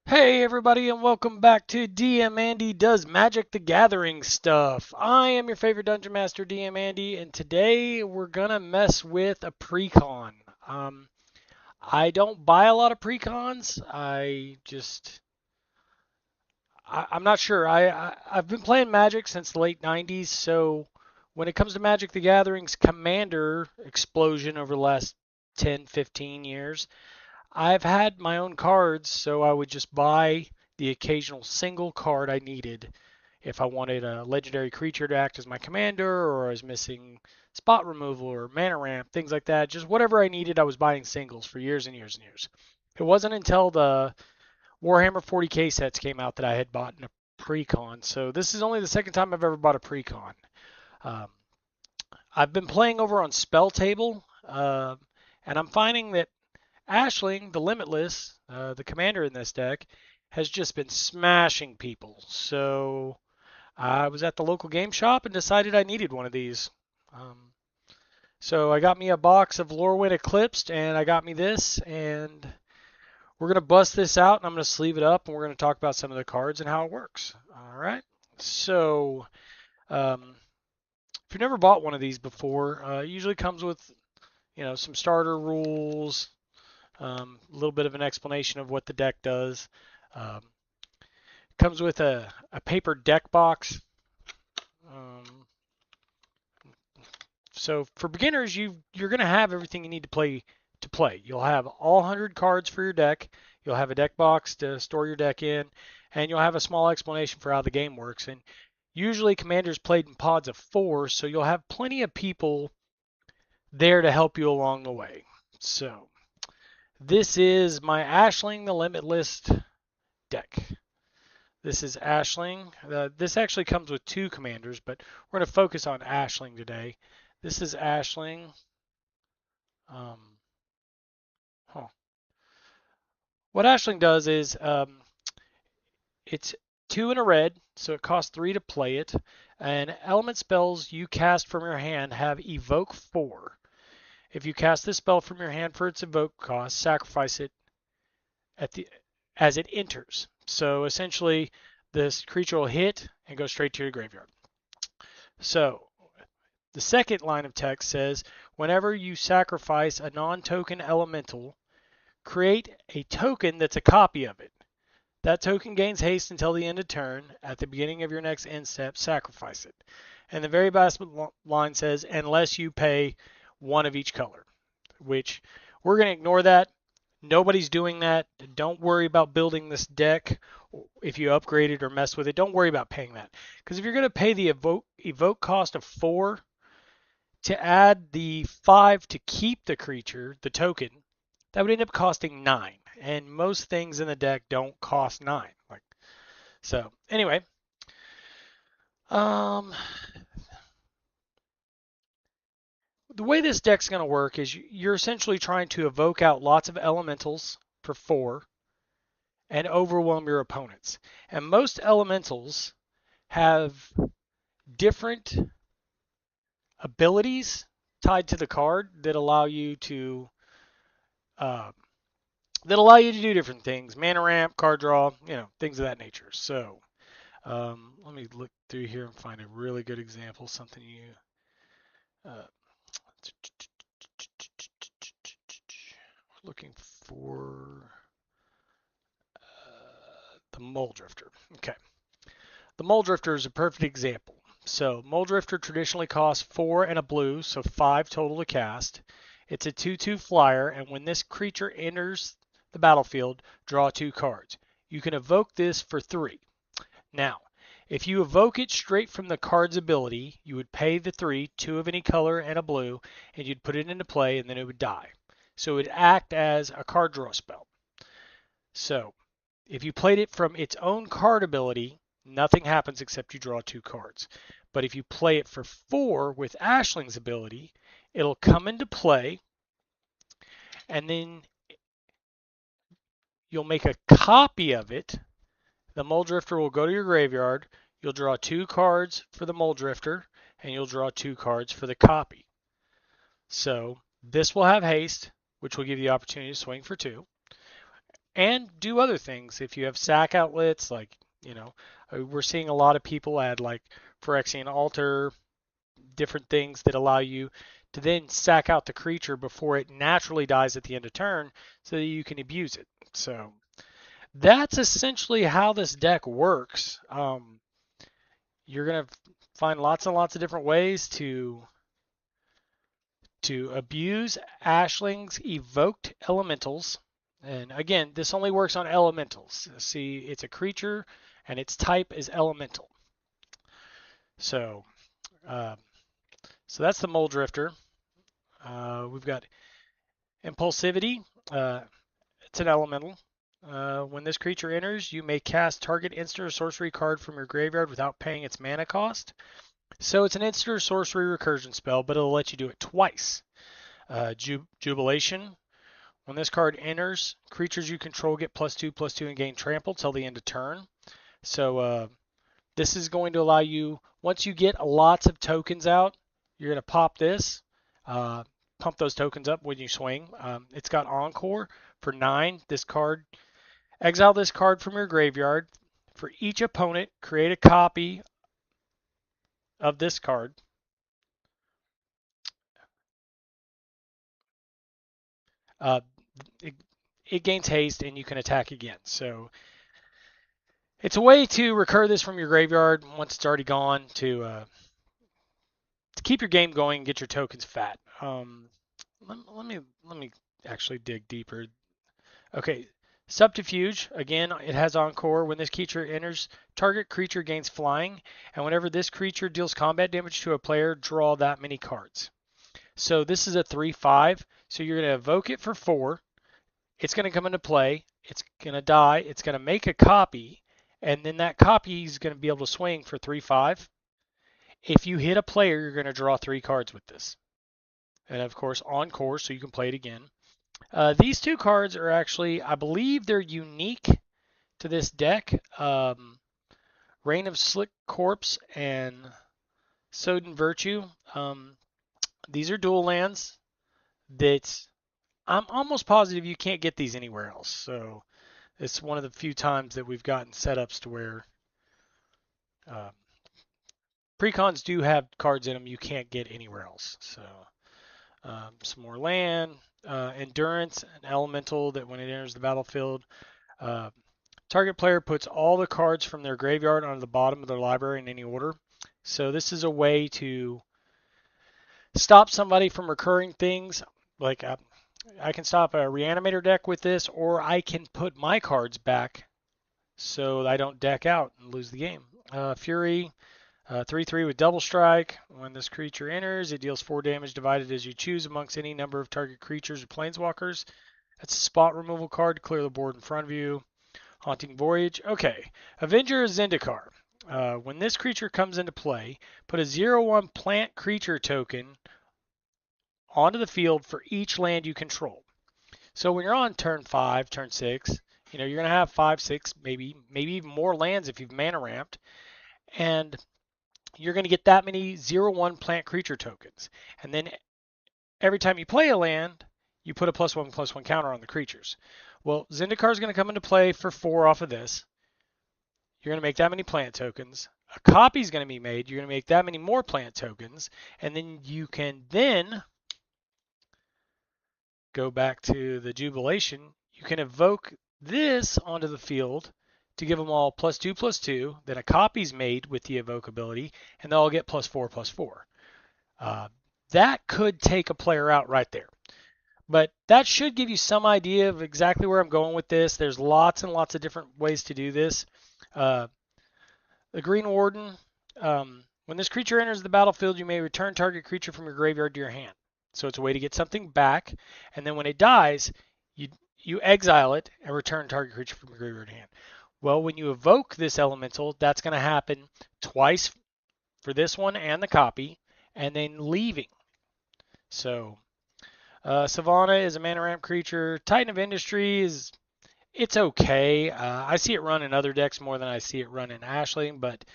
Hey everybody and welcome back to DM Andy Does Magic the Gathering Stuff. I am your favorite Dungeon Master DM Andy and today we're gonna mess with a precon. Um, I don't buy a lot of precons. I'm not sure. I've been playing Magic since the late 90s, so when it comes to Magic the Gathering's Commander explosion over the last 10, 15 years, I've had my own cards, so I would just buy the occasional single card I needed if I wanted a legendary creature to act as my commander, or I was missing spot removal or mana ramp, things like that. Just whatever I needed, I was buying singles for years and years and years. It wasn't until the Warhammer 40k sets came out that I had bought a precon. So this is only the second time I've ever bought a precon. Um, I've been playing over on Spell Table, and I'm finding that Ashling, the limitless, the commander in this deck, has just been smashing people. So I was at the local game shop and decided I needed one of these. Um, so I got me a box of Lorwyn Eclipsed, and I got me this, and we're gonna bust this out, and I'm gonna sleeve it up, and we're gonna talk about some of the cards and how it works. All right. So um, if you've never bought one of these before, it usually comes with some starter rules, a little bit of an explanation of what the deck does. Um, Comes with a paper deck box. Um, so for beginners, you're going to have everything you need to play. You'll have all 100 cards for your deck. You'll have a deck box to store your deck in, and you'll have a small explanation for how the game works. And usually, Commander's played in pods of 4, so you'll have plenty of people there to help you along the way. So this is my Ashling the Limitless deck. This is Ashling. This actually comes with 2 commanders, but we're going to focus on Ashling today. This is Ashling. Um, huh. What Ashling does is it's 2 and a red, so it costs 3 to play it. And element spells you cast from your hand have evoke 4. If you cast this spell from your hand for its evoke cost, sacrifice it at the as it enters. So essentially, this creature will hit and go straight to your graveyard. So the second line of text says, whenever you sacrifice a non-token elemental, create a token that's a copy of it. That token gains haste until the end of turn. At the beginning of your next end step, sacrifice it. And the very last line says, unless you pay 1 of each color, which we're going to ignore that. Nobody's doing that. Don't worry about building this deck. If you upgrade it or mess with it, don't worry about paying that. Because if you're going to pay the evoke cost of 4 to add the 5 to keep the creature, the token, that would end up costing 9. And most things in the deck don't cost 9. So anyway, um, the way this deck's going to work is you're essentially trying to evoke out lots of elementals for 4 and overwhelm your opponents. And most elementals have different abilities tied to the card that allow you to uh, do different things. Mana ramp, card draw, things of that nature. So let me look through here and find a really good example, something you uh, looking for the Mole Drifter. Okay. The Mole Drifter is a perfect example. So Mole Drifter traditionally costs 4 and a blue, so 5 total to cast. It's a 2/2 flyer, and when this creature enters the battlefield, draw 2 cards. You can evoke this for 3. Now, if you evoke it straight from the card's ability, you would pay the 3, 2 of any color and a blue, and you'd put it into play, and then it would die. So it would act as a card draw spell. So if you played it from its own card ability, nothing happens except you draw 2 cards. But if you play it for 4 with Ashling's ability, it'll come into play, and then you'll make a copy of it. The Mole Drifter will go to your graveyard. You'll draw 2 cards for the Mole Drifter, and you'll draw 2 cards for the copy. So this will have haste, which will give you the opportunity to swing for 2. and do other things. If you have sack outlets, like, we're seeing a lot of people add like Phyrexian Altar, different things that allow you to then sack out the creature before it naturally dies at the end of turn so that you can abuse it. So that's essentially how this deck works. You're going to find lots and lots of different ways to abuse Ashling's evoked elementals. And again, this only works on elementals. See, it's a creature and its type is elemental. So, uh, that's the Mole Drifter. We've got Impulsivity. It's an elemental. When this creature enters, you may cast target instant or sorcery card from your graveyard without paying its mana cost. So it's an instant or sorcery recursion spell, but it'll let you do it twice. Jubilation. When this card enters, creatures you control get +2/+2 and gain trample till the end of turn. So this is going to allow you, once you get lots of tokens out, you're going to pop this, pump those tokens up when you swing. It's got Encore for 9. This card, exile this card from your graveyard. For each opponent, create a copy of this card. It gains haste and you can attack again. So it's a way to recur this from your graveyard once it's already gone to keep your game going and get your tokens fat. Let me actually dig deeper. Okay, Subterfuge. Again, it has Encore. When this creature enters, target creature gains flying, and whenever this creature deals combat damage to a player, draw that many cards. So this is a 3/5. So you're going to evoke it for 4. It's going to come into play. It's going to die. It's going to make a copy, and then that copy is going to be able to swing for 3/5. If you hit a player, you're going to draw 3 cards with this. And of course, Encore, so you can play it again. These 2 cards are actually, I believe they're unique to this deck. Reign of Slick Corpse and Sodden Virtue. These are dual lands that I'm almost positive you can't get these anywhere else. So it's one of the few times that we've gotten setups to where precons do have cards in them you can't get anywhere else. So some more land. Endurance, an elemental that when it enters the battlefield, target player puts all the cards from their graveyard onto the bottom of their library in any order. So this is a way to stop somebody from recurring things. Like I can stop a Reanimator deck with this, or I can put my cards back so I don't deck out and lose the game. Fury. 3/3 with Double Strike. When this creature enters, it deals 4 damage divided as you choose amongst any number of target creatures or planeswalkers. That's a spot removal card to clear the board in front of you. Haunting Voyage. Okay. Avenger of Zendikar. When this creature comes into play, put a 0/1 plant creature token onto the field for each land you control. So when you're on turn 5, turn 6, you're going to have 5, 6, maybe even more lands if you've mana ramped. And you're going to get that many 0/1 plant creature tokens. And then every time you play a land, you put a +1/+1 counter on the creatures. Well, Zendikar is going to come into play for 4 off of this. You're going to make that many plant tokens. A copy is going to be made. You're going to make that many more plant tokens. And then you can then go back to the Jubilation. You can evoke this onto the field to give them all +2/+2. Then a copy's made with the evoke ability, and they'll all get +4/+4. That could take a player out right there. But that should give you some idea of exactly where I'm going with this. There's lots and lots of different ways to do this. The Green Warden, when this creature enters the battlefield, you may return target creature from your graveyard to your hand. So it's a way to get something back, and then when it dies, you exile it and return target creature from your graveyard to hand. Well, when you evoke this elemental, that's going to happen twice for this one and the copy, and then leaving. So, Savannah is a mana ramp creature. Titan of Industry it's okay. I see it run in other decks more than I see it run in Ashling, but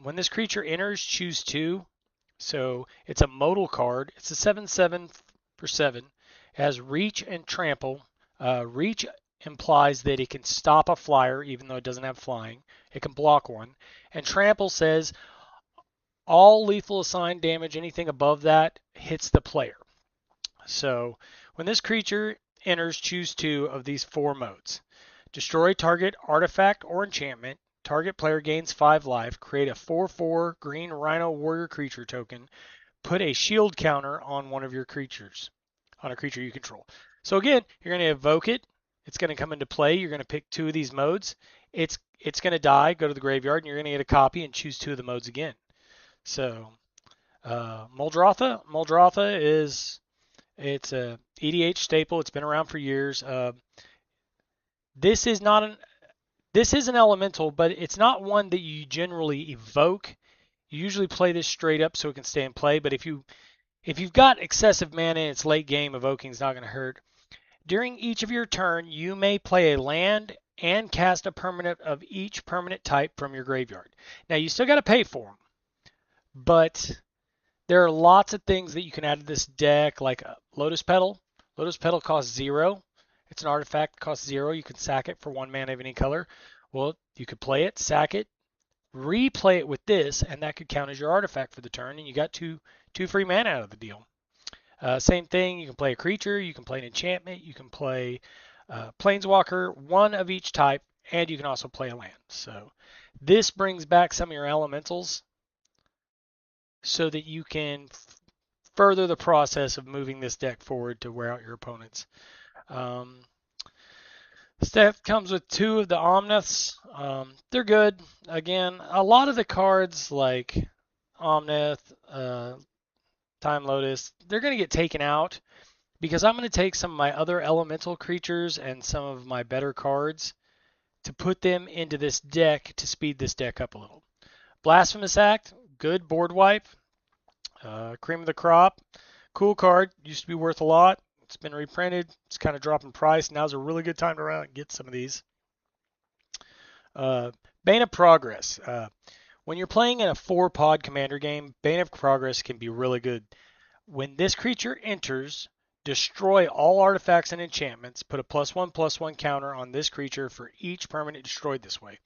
when this creature enters, choose 2. So it's a modal card. It's a 7/7 for 7. It has Reach and Trample. Reach implies that it can stop a flyer even though it doesn't have flying. It can block one. And trample says all lethal assigned damage, anything above that, hits the player. So when this creature enters, choose two of these four modes. Destroy target artifact or enchantment. Target player gains 5 life. Create a 4/4 green Rhino Warrior creature token. Put a shield counter on one of your creatures, on a creature you control. So again, you're going to evoke it. It's going to come into play. You're going to pick two of these modes. It's going to die, go to the graveyard, and you're going to get a copy and choose two of the modes again. So Muldrotha is it's a EDH staple. It's been around for years. This is an elemental, but it's not one that you generally evoke. You usually play this straight up so it can stay in play. But if you've got excessive mana and it's late game, evoking is not going to hurt. During each of your turn, you may play a land and cast a permanent of each permanent type from your graveyard. Now you still got to pay for them, but there are lots of things that you can add to this deck, like a Lotus Petal. Lotus Petal costs 0. It's an artifact, costs 0. You can sack it for 1 mana of any color. Well, you could play it, sack it, replay it with this, and that could count as your artifact for the turn, and you got two free mana out of the deal. Same thing, you can play a creature, you can play an enchantment, you can play Planeswalker, one of each type, and you can also play a land. So this brings back some of your elementals so that you can further the process of moving this deck forward to wear out your opponents. This deck comes with 2 of the Omniths. They're good. Again, a lot of the cards like Omnith, Time Lotus, they're going to get taken out because I'm going to take some of my other elemental creatures and some of my better cards to put them into this deck to speed this deck up a little. Blasphemous Act, good board wipe. Cream of the crop, cool card, used to be worth a lot. It's been reprinted. It's kind of dropping price. Now's a really good time to run and get some of these. Bane of Progress. When you're playing in a 4-pod commander game, Bane of Progress can be really good. When this creature enters, destroy all artifacts and enchantments. Put a +1/+1 counter on this creature for each permanent destroyed this way.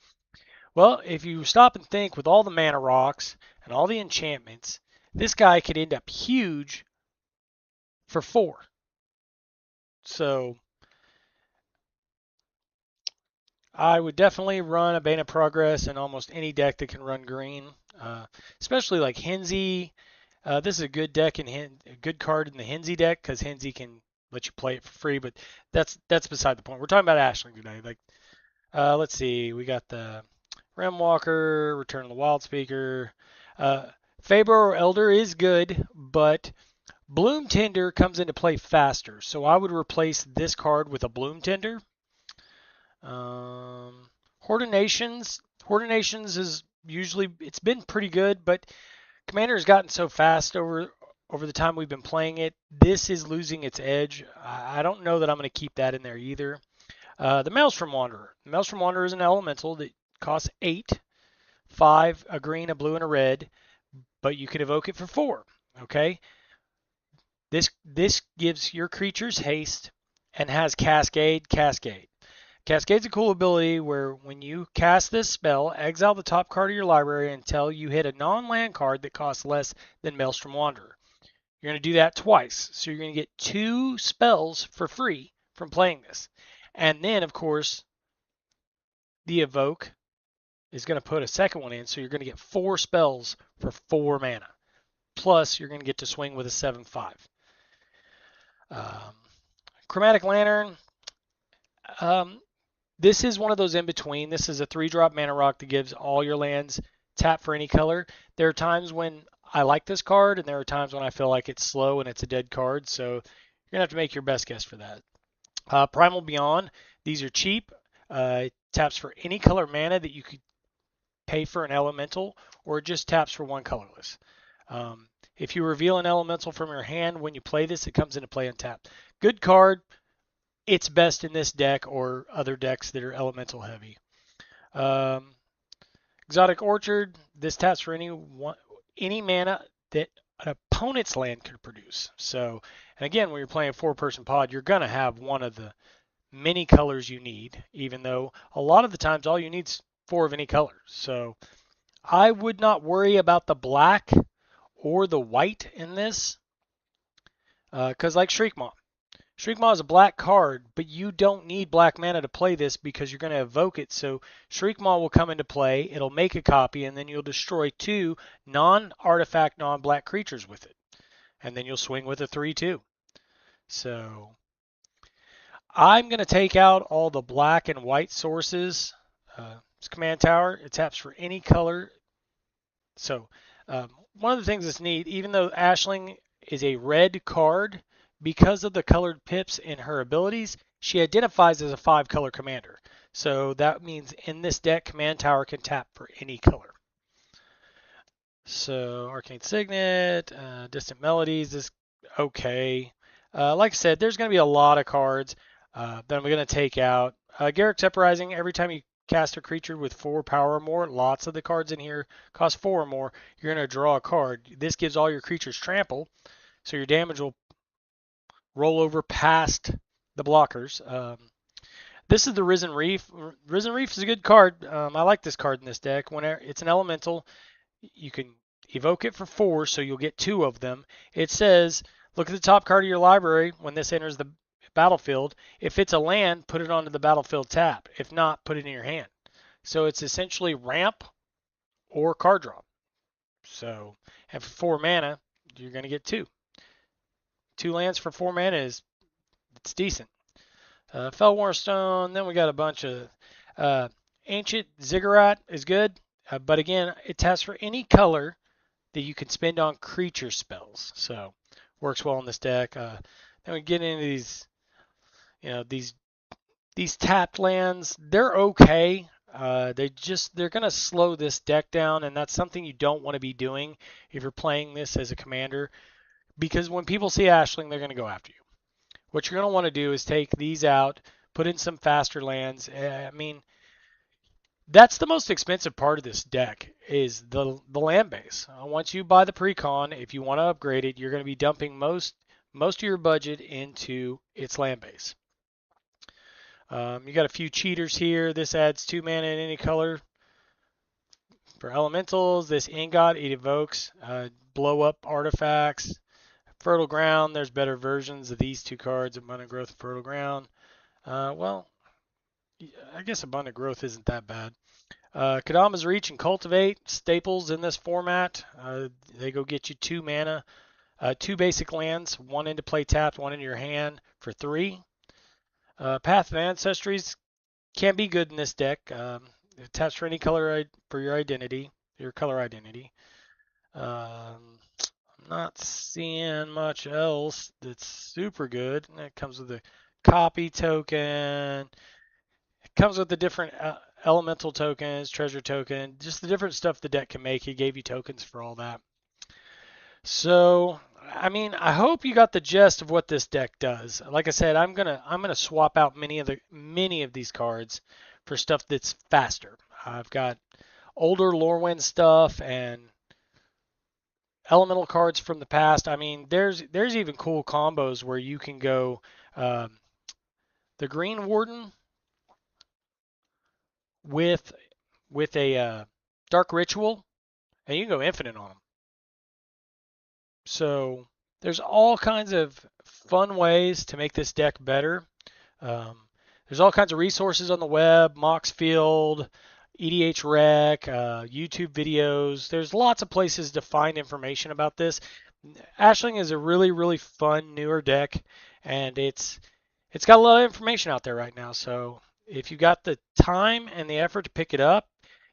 Well, if you stop and think, with all the mana rocks and all the enchantments, this guy could end up huge for 4. So I would definitely run a Bane of Progress in almost any deck that can run green, especially like Henzi. This is a good deck a good card in the Henzi deck because Henzi can let you play it for free. But that's beside the point. We're talking about Ashling today. Like, let's see, we got the Rimwalker, Return of the Wild Speaker. Faber or Elder is good, but Bloom Tender comes into play faster, so I would replace this card with a Bloom Tender. Horde of Nations is usually, it's been pretty good, but Commander has gotten so fast over the time we've been playing it. This is losing its edge. I don't know that I'm going to keep that in there either. The Maelstrom Wanderer. The Maelstrom Wanderer is an elemental that costs 8, 5, a green, a blue, and a red, but you can evoke it for 4. Okay. This gives your creatures haste and has Cascade. Cascade's a cool ability where when you cast this spell, exile the top card of your library until you hit a non-land card that costs less than Maelstrom Wanderer. You're going to do that twice. So you're going to get 2 spells for free from playing this. And then, of course, the evoke is going to put a second one in. So you're going to get 4 spells for 4 mana. Plus, you're going to get to swing with a 7/5. Chromatic Lantern. This is one of those in between. This is a 3-drop mana rock that gives all your lands tap for any color. There are times when I like this card, and there are times when I feel like it's slow and it's a dead card. So you're gonna have to make your best guess for that. Primal Beyond. These are cheap. It taps for any color mana that you could pay for an elemental, or it just taps for 1 colorless. If you reveal an elemental from your hand when you play this, it comes into play untapped. Good card. It's best in this deck or other decks that are elemental heavy. Exotic Orchard. This taps for any mana that an opponent's land could produce. So, and again, when you're playing a 4-person pod, you're gonna have one of the many colors you need, even though a lot of the times all you need is 4 of any color. So I would not worry about the black or the white in this, because like Shriekmaw. Shriekmaw is a black card, but you don't need black mana to play this because you're going to evoke it. So Shriekmaw will come into play, it'll make a copy, and then you'll destroy 2 non-artifact, non-black creatures with it. And then you'll swing with a 3/2. So I'm going to take out all the black and white sources. It's command tower. It taps for any color. So one of the things that's neat, even though Ashling is a red card, because of the colored pips in her abilities, she identifies as a 5-color commander. So that means in this deck, command tower can tap for any color. So Arcane Signet, Distant Melodies is okay. Like I said, there's going to be a lot of cards that I'm going to take out. Garrick's Uprising, every time you cast a creature with 4 power or more, lots of the cards in here cost 4 or more, you're going to draw a card. This gives all your creatures trample, so your damage will roll over past the blockers. This is the Risen Reef. Risen Reef is a good card. I like this card in this deck. When it's an elemental, you can evoke it for 4, so you'll get 2 of them. It says, look at the top card of your library when this enters the battlefield. If it's a land, put it onto the battlefield tap. If not, put it in your hand. So it's essentially ramp or card draw. So, and for 4 mana, you're going to get 2. 2 lands for 4 mana it's decent. Fellworn Stone, then we got a bunch of Ancient Ziggurat is good, but again, it taps for any color that you can spend on creature spells. So works well in this deck. Then we get into these, these tapped lands. They're okay. They're gonna slow this deck down, and that's something you don't want to be doing if you're playing this as a commander, because when people see Ashling, they're gonna go after you. What you're gonna want to do is take these out, put in some faster lands. I mean, that's the most expensive part of this deck is the land base. Once you buy the precon, if you want to upgrade it, you're going to be dumping most of your budget into its land base. You got a few cheaters here. This adds 2 mana in any color. For elementals, this Ingot, it evokes blow up artifacts. Fertile Ground, there's better versions of these 2 cards, Abundant Growth and Fertile Ground. Well, I guess Abundant Growth isn't that bad. Kadama's Reach and Cultivate, staples in this format. They go get you 2 mana, 2 basic lands, 1 into play tapped, 1 in your hand for 3. Path of Ancestries can be good in this deck. It taps for any color for your identity, your color identity. I'm not seeing much else that's super good. It comes with a copy token. It comes with the different elemental tokens, treasure token, just the different stuff the deck can make. He gave you tokens for all that. So, I mean, I hope you got the gist of what this deck does. Like I said, I'm gonna swap out many of these cards for stuff that's faster. I've got older Lorwyn stuff and elemental cards from the past. I mean, there's even cool combos where you can go the Green Warden with a Dark Ritual, and you can go infinite on them. So there's all kinds of fun ways to make this deck better. There's all kinds of resources on the web, Moxfield, EDH Rec, YouTube videos. There's lots of places to find information about this. Ashling is a really, really fun newer deck, and it's got a lot of information out there right now. So if you got the time and the effort to pick it up,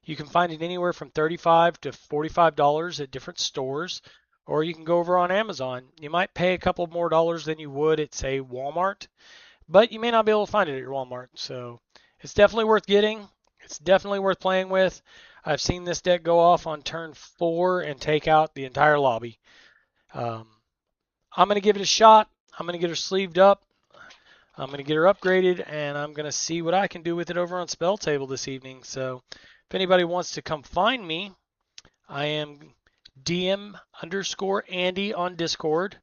you can find it anywhere from $35 to $45 at different stores, or you can go over on Amazon. You might pay a couple more dollars than you would at, say, Walmart, but you may not be able to find it at your Walmart. So it's definitely worth getting. It's definitely worth playing with. I've seen this deck go off on turn 4 and take out the entire lobby. I'm going to give it a shot. I'm going to get her sleeved up. I'm going to get her upgraded, and I'm going to see what I can do with it over on Spell Table this evening. So if anybody wants to come find me, I am DM_Andy on Discord,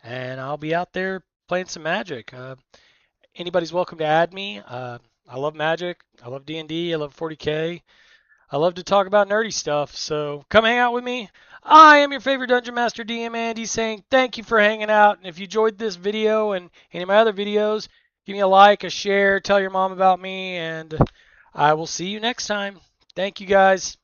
and I'll be out there playing some Magic. anybody's welcome to add me. I love Magic. I love D&D. I love 40K. I love to talk about nerdy stuff. So come hang out with me. I am your favorite Dungeon Master DM, Andy, saying thank you for hanging out. And if you enjoyed this video and any of my other videos, give me a like, a share, tell your mom about me, and I will see you next time. Thank you, guys.